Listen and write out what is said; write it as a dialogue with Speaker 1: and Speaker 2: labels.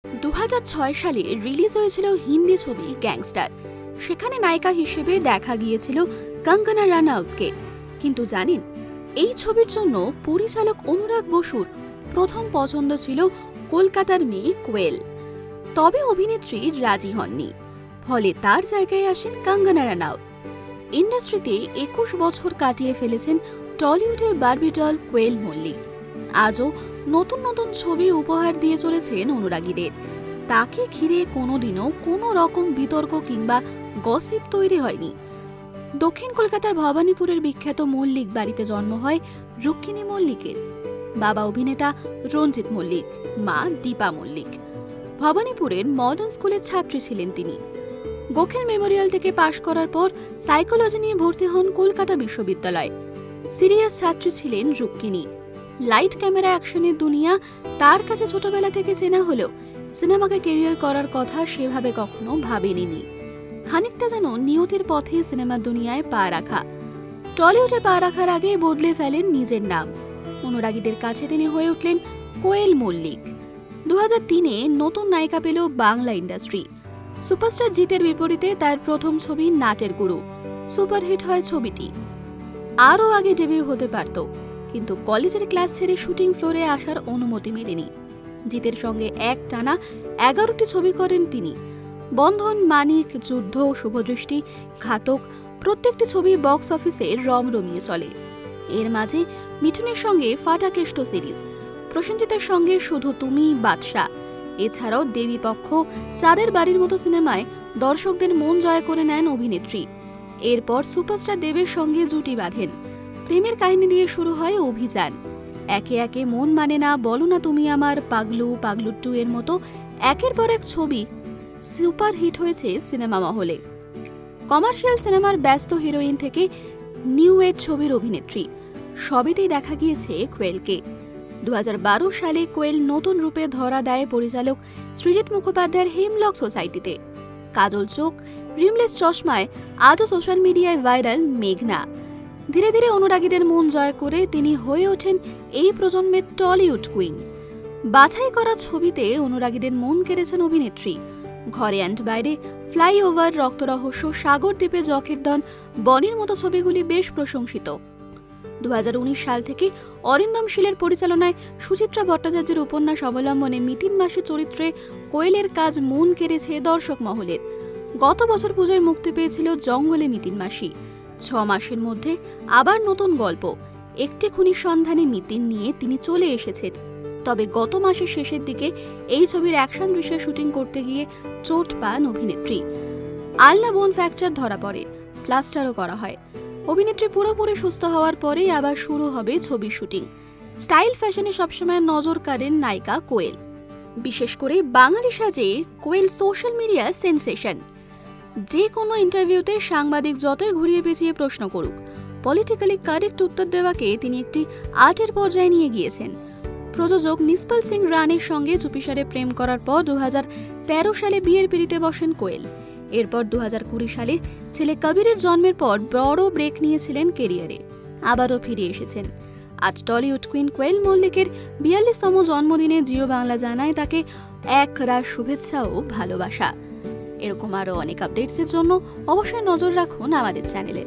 Speaker 1: 2006 সালে রিলিজ হয়েছিল হিন্দি ছবি গ্যাংস্টার। সেখানে নায়িকা হিসেবে দেখা গিয়েছিল কঙ্গনা রানাউতকে। কিন্তু জানেন, এই ছবির জন্য পরিচালক অনুরাগ বসুর প্রথম পছন্দ ছিল কলকাতার মেয়ে কোয়েল। তবে অভিনেত্রী রাজি হননি, ফলে তার জায়গায় আসেন কঙ্গনা রানাউত। ইন্ডাস্ট্রিতে 21 বছর কাটিয়ে ফেলেছেন টলিউডের বারবি ডল কোয়েল মল্লিক। আজও নতুন নতুন ছবি উপহার দিয়ে চলেছেন অনুরাগীদের। তাকে ঘিরে কোনোদিনও কোনো রকম বিতর্ক কিংবা গসিপ তৈরি হয়নি। দক্ষিণ কলকাতার ভবানীপুরের বিখ্যাত মল্লিক বাড়িতে জন্ম হয় রুক্মিণী মল্লিকের। বাবা অভিনেতা রঞ্জিত মল্লিক, মা দীপা মল্লিক। ভবানীপুরের মডার্ন স্কুলের ছাত্রী ছিলেন তিনি। গোখেল মেমোরিয়াল থেকে পাশ করার পর সাইকোলজি নিয়ে ভর্তি হন কলকাতা বিশ্ববিদ্যালয়। সিরিয়াস ছাত্রী ছিলেন রুক্মিণী। লাইট ক্যামেরা অ্যাকশনের দুনিয়া তার কাছে ছোটবেলা থেকে চেনা হলেও সিনেমাকে ক্যারিয়ার করার কথা সেভাবে কখনো ভাবেনি। খানিকটা যেন নিয়তির পথে সিনেমার দুনিয়ায় পা রাখা। টলিউডে পা রাখার আগে বদলে ফেলেন নিজের নাম। অনুরাগীদের কাছে তিনি হয়ে উঠলেন কোয়েল মল্লিক। 2003-এ নতুন নায়িকা পেল বাংলা ইন্ডাস্ট্রি। সুপারস্টার জিতের বিপরীতে তার প্রথম ছবি নাটের গুরু। সুপারহিট হয় ছবিটি। আরও আগে ডেবিউ হতে পারত, কিন্তু কলেজের ক্লাস ছেড়ে শুটিং ফ্লোরে আসার অনুমতি মেলেনি। জিতের সঙ্গে একটানা 11টি ছবি করেন তিনি। বন্ধন, মানিক, যুদ্ধ, শুভদৃষ্টি, ঘাতক প্রত্যেকটি ছবি বক্স অফিসে রমরমিয়ে চলে। এর মাঝে মিঠুনের সঙ্গে ফাটা কেষ্ট সিরিজ, প্রসেনজিতের সঙ্গে শুধু তুমি, বাদশা, এছাড়াও দেবীপক্ষ, চাঁদের বাড়ির মতো সিনেমায় দর্শকদের মন জয় করে নেন অভিনেত্রী। এরপর সুপারস্টার দেবের সঙ্গে জুটি বাঁধেন। প্রেমের কাহিনী দিয়ে শুরু হয় অভিযান। একে একে মন মানে না, বলো না তুমি আমার, পাগলু, পাগলু 2 এর মতো একের পর এক ছবি সুপারহিট হয়েছে সিনেমা মহলে। কমার্শিয়াল সিনেমার ব্যস্ত হিরোইন থেকে নিউ এজ ছবির অভিনেত্রী, সবেতেই দেখা গিয়েছে কোয়েলকে। 2012 সালে কোয়েল নতুন রূপে ধরা দেয় পরিচালক সৃজিত মুখোপাধ্যায়ের হেমলক সোসাইটিতে। কাজল চোখ, রিমলেস চশমায় আজও সোশ্যাল মিডিয়ায় ভাইরাল মেঘনা। ধীরে ধীরে অনুরাগীদের মন জয় করে তিনি হয়ে ওঠেন এই প্রজন্মের টলিউড কুইন। বাছাই করা ছবিতে অনুরাগীদের মন কেড়েছেন অভিনেত্রী। ঘরে অ্যান্ড বাইরে, ফ্লাইওভার, রক্তরহস্য, সাগরদ্বীপে জখের ধন, বনির মতো ছবিগুলি বেশ প্রশংসিত। 2019 সাল থেকে অরিন্দম শীলের পরিচালনায় সুচিত্রা ভট্টাচার্যের উপন্যাস অবলম্বনে মিতিন মাসি চরিত্রে কোয়েলের কাজ মন কেড়েছে দর্শক মহলের। গত বছর পুজোয় মুক্তি পেয়েছিল জঙ্গলে মিতিন মাসি। 6 মাসের মধ্যে আবার নতুন গল্প একটি খুনির সন্ধানে মিতিন নিয়ে তিনি চলে এসেছেন। তবে গত মাসের শেষের দিকে এই ছবির অ্যাকশন দৃশ্যে শুটিং করতে গিয়ে চোট পান অভিনেত্রী। আলনা বোন ফ্র্যাকচার ধরা পড়ে, প্লাস্টারও করা হয়। অভিনেত্রী পুরোপুরি সুস্থ হওয়ার পরেই আবার শুরু হবে ছবির শুটিং। স্টাইল ফ্যাশনে সবসময় নজর কাড়েন নায়িকা কোয়েল। বিশেষ করে বাঙালি সাজে কোয়েল সোশ্যাল মিডিয়া সেন্সেশন। যে কোনো ইন্টারভিউতে সাংবাদিক যতই ঘুরিয়ে পেঁচিয়ে প্রশ্ন করুক, পলিটিক্যালি কারেক্ট উত্তর দেওয়াকে তিনি একটি আর্টের পর্যায়ে নিয়ে গিয়েছেন। প্রযোজক নিসপাল সিং রানের সঙ্গে চুপিসারে প্রেম করার পর 2013 সালে বিয়ের পিড়িতে বসেন কোয়েল। এরপর 2020 সালে ছেলে কবিরের জন্মের পর বড় ব্রেক নিয়েছিলেন কেরিয়ারে। আবারও ফিরে এসেছেন। আজ টলিউড কুইন কোয়েল মল্লিকের 42তম জন্মদিনে জিও বাংলা জানায় তাকে এক রাশ শুভেচ্ছা ও ভালোবাসা। এরকম আরও অনেক আপডেটসের জন্য অবশ্যই নজর রাখুন আমাদের চ্যানেলে।